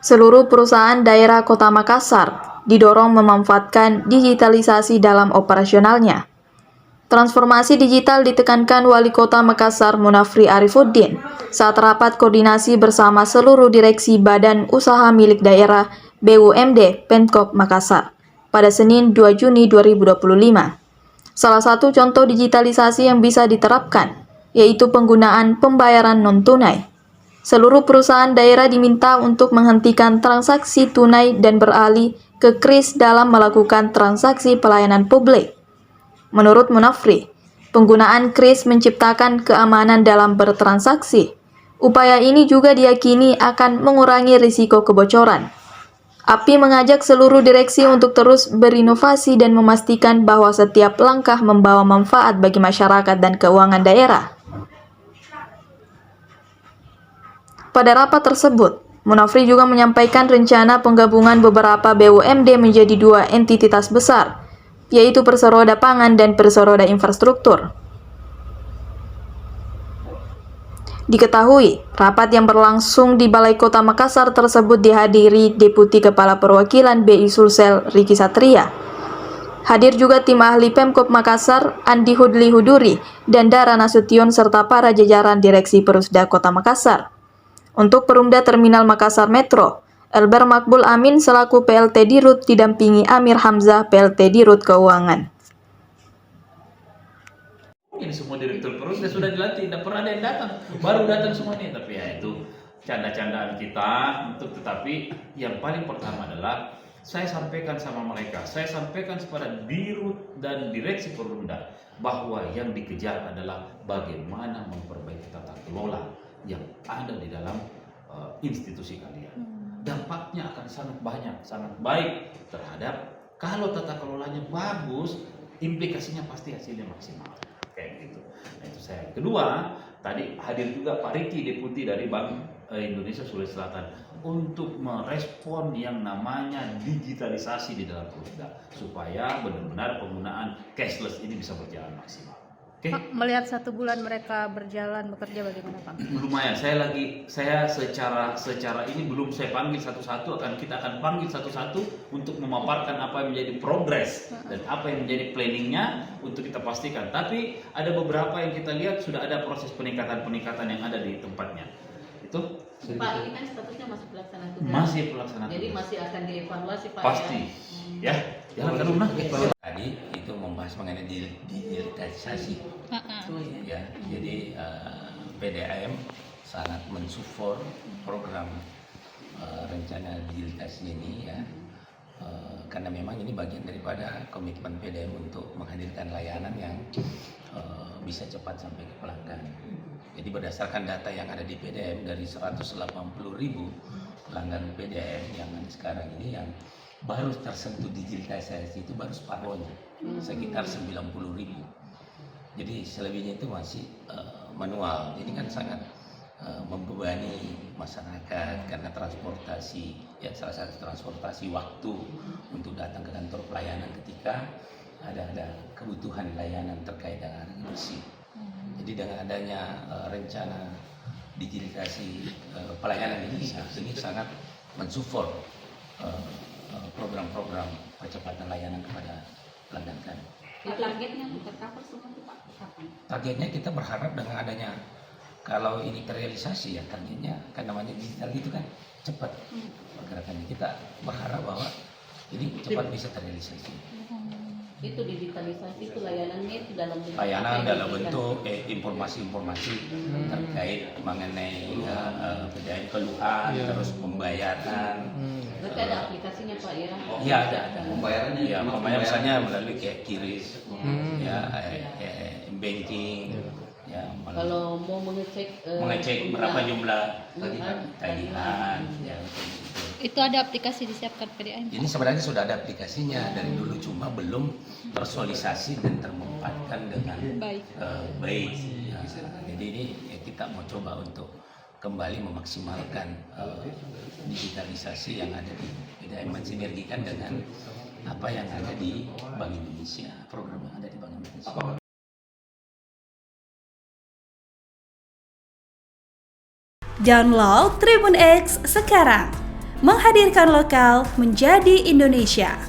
Seluruh perusahaan daerah Kota Makassar didorong memanfaatkan digitalisasi dalam operasionalnya. Transformasi digital ditekankan Wali Kota Makassar Munafri Arifuddin saat rapat koordinasi bersama seluruh direksi Badan Usaha Milik Daerah BUMD Pemkop Makassar pada Senin 2 Juni 2025. Salah satu contoh digitalisasi yang bisa diterapkan yaitu penggunaan pembayaran non-tunai. Seluruh perusahaan daerah diminta untuk menghentikan transaksi tunai dan beralih ke kris dalam melakukan transaksi pelayanan publik. Menurut Munafri, penggunaan kris menciptakan keamanan dalam bertransaksi. Upaya ini juga diyakini akan mengurangi risiko kebocoran. API mengajak seluruh direksi untuk terus berinovasi dan memastikan bahwa setiap langkah membawa manfaat bagi masyarakat dan keuangan daerah. Pada rapat tersebut, Munafri juga menyampaikan rencana penggabungan beberapa BUMD menjadi 2 entitas besar, yaitu Perseroda Pangan dan Perseroda Infrastruktur. Diketahui, rapat yang berlangsung di Balai Kota Makassar tersebut dihadiri Deputi Kepala Perwakilan BI Sulsel Riki Satria. Hadir juga tim ahli Pemkop Makassar, Andi Hudli Huduri, dan Dara Nasution serta para jajaran Direksi Perusda Kota Makassar. Untuk Perumda Terminal Makassar Metro, Elber Makbul Amin selaku PLT Dirut didampingi Amir Hamzah PLT Dirut Keuangan. Ini semua direktur Perusda sudah dilatih, tidak pernah ada yang datang, baru datang semua ini. Tapi ya itu canda-candaan kita untuk, tetapi yang paling pertama adalah saya sampaikan sama mereka, saya sampaikan kepada Dirut dan Direksi Perumda bahwa yang dikejar adalah bagaimana memperbaiki tata kelola yang ada di dalam institusi kalian. Dampaknya akan sangat banyak, sangat baik terhadap kalau tata kelolanya bagus, implikasinya pasti hasilnya maksimal. Kayak gitu. Nah, itu saya. Kedua, tadi hadir juga Pak Riki, Deputi dari Bank Indonesia Sulawesi Selatan untuk merespon yang namanya digitalisasi di dalam Perusda supaya benar-benar penggunaan cashless ini bisa berjalan maksimal. Okay. Pak, melihat 1 bulan mereka berjalan bekerja bagaimana Pak? Lumayan, saya secara ini belum saya panggil satu-satu, kita akan panggil satu-satu untuk memaparkan apa yang menjadi progres dan apa yang menjadi planningnya untuk kita pastikan. Tapi ada beberapa yang kita lihat sudah ada proses peningkatan yang ada di tempatnya. Itu Pak, ini kan statusnya masih pelaksana tugas. Masih pelaksana tugas. Jadi masih akan dievaluasi Pak. Pasti. Ya. Jangan terlalu Tadi itu membahas mengenai digitalisasi. Ya, jadi PDAM sangat mensupport program rencana digitalisasi ini ya. Karena memang ini bagian daripada komitmen PDAM untuk menghadirkan layanan yang bisa cepat sampai ke pelanggan. Jadi berdasarkan data yang ada di PDAM dari 180.000 pelanggan PDAM yang ada sekarang ini, yang baru tersentuh digitalisasi itu baru separuhnya, sekitar 90.000. Jadi selebihnya itu masih manual. Jadi kan sangat membebani masyarakat karena transportasi, ya salah satu transportasi waktu untuk datang ke kantor pelayanan ketika ada kebutuhan layanan terkait dengan air bersih. Jadi dengan adanya rencana digitalisasi pelayanan ini sangat mensupport program-program percepatan layanan kepada pelanggan kami. Targetnya tercover semua itu Pak? Kapan? Targetnya kita berharap dengan adanya, kalau ini terrealisasi ya targetnya, kan namanya digital itu kan cepat pergerakannya. Kita berharap bahwa ini cepat bisa terrealisasi. Itu digitalisasi itu layanannya itu dalam bentuk Layanan dalam bentuk informasi-informasi terkait mengenai PDAM keluhan, terus pembayaran. Berarti ada aplikasinya Pak ya? Iya ada. Pembayarannya. Ya, pembayaran misalnya melalui kayak QRIS, ya, banking, ya. Kalau mau mengecek berapa jumlah tagihan, ya. Itu ada aplikasi disiapkan PDAM? Ini sebenarnya sudah ada aplikasinya dari dulu, cuma belum tersosialisasi dan termanfaatkan dengan baik. Ya, jadi ini kita mau coba untuk kembali memaksimalkan digitalisasi yang ada di PDAM, mensinergikan dengan apa yang ada di Bank Indonesia, program yang ada di Bank Indonesia. Download Tribun X sekarang. Menghadirkan lokal menjadi Indonesia.